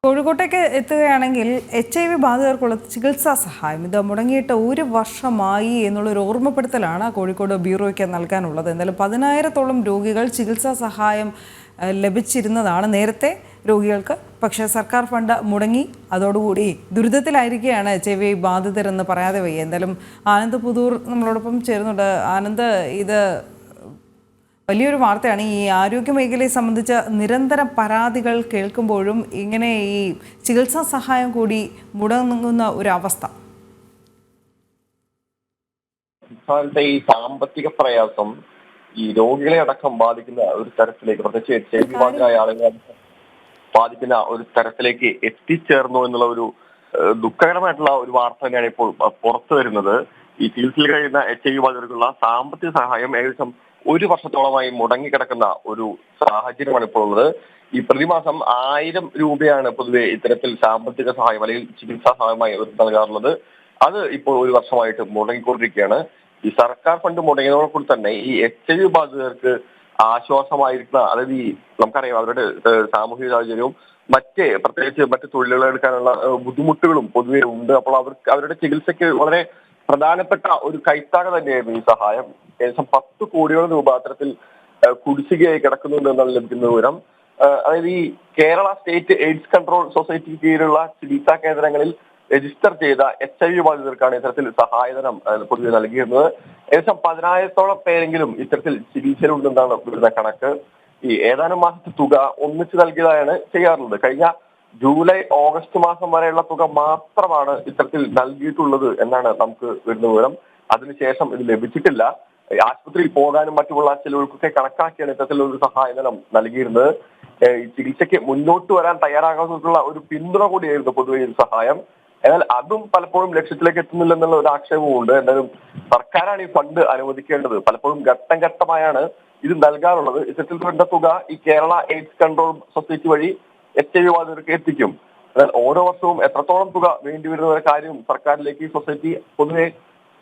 കോഴിക്കോട്ടേക്ക് എത്തുകയാണെങ്കിൽ HIV ബാധിതർക്കുള്ള ചികിത്സാ സഹായം ഇത് മുടങ്ങിയിട്ട് 1 വർഷമായി എന്നുള്ളൊരു ഓർമ്മപ്പെടുത്തലാണ് കോഴിക്കോട് ബ്യൂറോയ്ക്ക് നൽകാനുള്ളത്. എന്നാലും 10,000-ഓളം രോഗികൾ ചികിത്സാ സഹായം ലഭിച്ചിരുന്നതാണ് നേരത്തെ രോഗികൾക്ക്. പക്ഷേ സർക്കാർ ഫണ്ട് മുടങ്ങി, അതോടുകൂടി ദുരിതത്തിലായിരിക്കുകയാണ് HIV ബാധിതരെന്ന് പറയാതെ വയ്യ. എന്തായാലും ആനന്ദ് പുതൂർ നമ്മളോടൊപ്പം ചേരുന്നുണ്ട്. ആനന്ദ്, ഇത് വലിയൊരു വാർത്തയാണ്. ഈ ആരോഗ്യ മേഖലയെ സംബന്ധിച്ച നിരന്തരം പരാതികൾ കേൾക്കുമ്പോഴും ഇങ്ങനെ ഈ ചികിത്സാ സഹായം കൂടി മുടങ്ങുന്ന ഒരു അവസ്ഥ. ഈ സാമ്പത്തിക പ്രയാസം ഈ രോഗികളെ അടക്കം ബാധിക്കുന്ന ഒരു തരത്തിലേക്ക്, പ്രത്യേകിച്ച് HIV ബാധിതരായ ആളുകളെ ബാധിക്കുന്ന ഒരു തരത്തിലേക്ക് എത്തിച്ചേർന്നു എന്നുള്ള ഒരു ദുഃഖകരമായിട്ടുള്ള ഒരു വാർത്ത തന്നെയാണ് ഇപ്പോൾ പുറത്തു വരുന്നത്. ഈ ചികിത്സയിൽ കഴിയുന്ന HIV ബാധിതർക്കുള്ള സാമ്പത്തിക സഹായം ഏകദേശം 1 വർഷത്തോളമായി മുടങ്ങിക്കിടക്കുന്ന ഒരു സാഹചര്യമാണ് ഇപ്പോൾ ഉള്ളത്. ഈ പ്രതിമാസം 1000 രൂപയാണ് പൊതുവെ ഇത്തരത്തിൽ സാമ്പത്തിക സഹായം അല്ലെങ്കിൽ ചികിത്സാ സഹായമായി നൽകാറുള്ളത്. അത് ഇപ്പോൾ 1 വർഷമായിട്ട് മുടങ്ങിക്കൊണ്ടിരിക്കുകയാണ്. ഈ സർക്കാർ ഫണ്ട് മുടങ്ങിയതോടൊപ്പം തന്നെ ഈ HIV ബാധിതർക്ക് ആശ്വാസമായിരിക്കുന്ന, അതായത് ഈ നമുക്കറിയാം അവരുടെ സാമൂഹിക സാഹചര്യവും പ്രത്യേകിച്ച് മറ്റ് തൊഴിലുകൾ എടുക്കാനുള്ള ബുദ്ധിമുട്ടുകളും പൊതുവെ ഉണ്ട്. അപ്പോൾ അവരുടെ ചികിത്സയ്ക്ക് വളരെ പ്രധാനപ്പെട്ട ഒരു കൈത്താക തന്നെയായിരുന്നു ഈ സഹായം. ഏകദേശം 10 കോടിയോളം രൂപ അത്തരത്തിൽ കുടിശ്ശികയായി കിടക്കുന്നുണ്ട് എന്നാണ് ലഭിക്കുന്ന വിവരം. അതായത് ഈ കേരള സ്റ്റേറ്റ് എയ്ഡ്സ് കൺട്രോൾ സൊസൈറ്റിക്ക് കീഴിലുള്ള ചികിത്സാ കേന്ദ്രങ്ങളിൽ രജിസ്റ്റർ ചെയ്ത HIV ബാധിതർക്കാണ് ഇത്തരത്തിൽ സഹായധനം പൊതുവെ നൽകിയിരുന്നത്. ഏകദേശം 10,000-ഓളം പേരെങ്കിലും ഇത്തരത്തിൽ ചികിത്സയിലുണ്ടെന്നാണ് വരുന്ന കണക്ക്. ഈ ഏതാനും മാസത്തെ തുക ഒന്നിച്ച് നൽകിയതാണ് ചെയ്യാറുള്ളത്. കഴിഞ്ഞ ജൂലൈ ഓഗസ്റ്റ് മാസം വരെയുള്ള തുക മാത്രമാണ് ഇത്തരത്തിൽ നൽകിയിട്ടുള്ളത് എന്നാണ് നമുക്ക് വരുന്ന വിവരം. അതിനുശേഷം ഇത് ലഭിച്ചിട്ടില്ല. ആശുപത്രിയിൽ പോകാനും മറ്റുമുള്ള ചിലവർക്കൊക്കെ കണക്കാക്കിയാണ് ഇത്തരത്തിലൊരു സഹായധനം നൽകിയിരുന്നത്. ഈ ചികിത്സയ്ക്ക് മുന്നോട്ട് വരാൻ തയ്യാറാകാനുള്ള ഒരു പിന്തുണ കൂടിയായിരുന്നു പൊതുവെ ഈ സഹായം. എന്നാൽ അതും പലപ്പോഴും ലക്ഷ്യത്തിലേക്ക് എത്തുന്നില്ലെന്നുള്ള ഒരു ആക്ഷേപവും ഉണ്ട്. എന്നാലും സർക്കാരാണ് ഈ ഫണ്ട് അനുവദിക്കേണ്ടത്. പലപ്പോഴും ഘട്ടം ഘട്ടമായാണ് ഇത് നൽകാറുള്ളത്. ഇത്തരത്തിൽ വേണ്ട തുക ഈ കേരള എയ്ഡ്സ് കൺട്രോൾ സൊസൈറ്റി വഴി HIV ബാധിതർക്ക് എത്തിക്കും. എന്നാൽ ഓരോ വർഷവും എത്രത്തോളം തുക വേണ്ടിവരുന്ന കാര്യം സർക്കാരിലേക്ക് ഈ സൊസൈറ്റി പൊതുവെ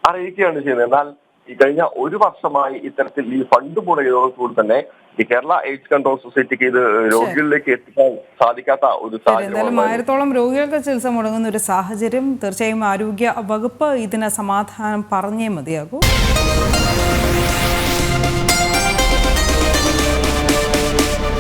അറിയിക്കുകയാണ് ചെയ്യുന്നത്. എന്നാൽ ഈ കഴിഞ്ഞ 1 വർഷമായി ഇത്തരത്തിൽ ഈ ഫണ്ട് മുടങ്ങിയതോടുകൂടി തന്നെ ഈ കേരള എയ്ഡ്സ് കൺട്രോൾ സൊസൈറ്റിക്ക് ഇത് രോഗികളിലേക്ക് എത്തിക്കാൻ സാധിക്കാത്ത ഒരു സാഹചര്യം. 1000-ഓളം രോഗികൾക്ക് ചികിത്സ മുടങ്ങുന്ന ഒരു സാഹചര്യം. തീർച്ചയായും ആരോഗ്യ വകുപ്പ് ഇതിന് സമാധാനം പറഞ്ഞേ മതിയാകൂ.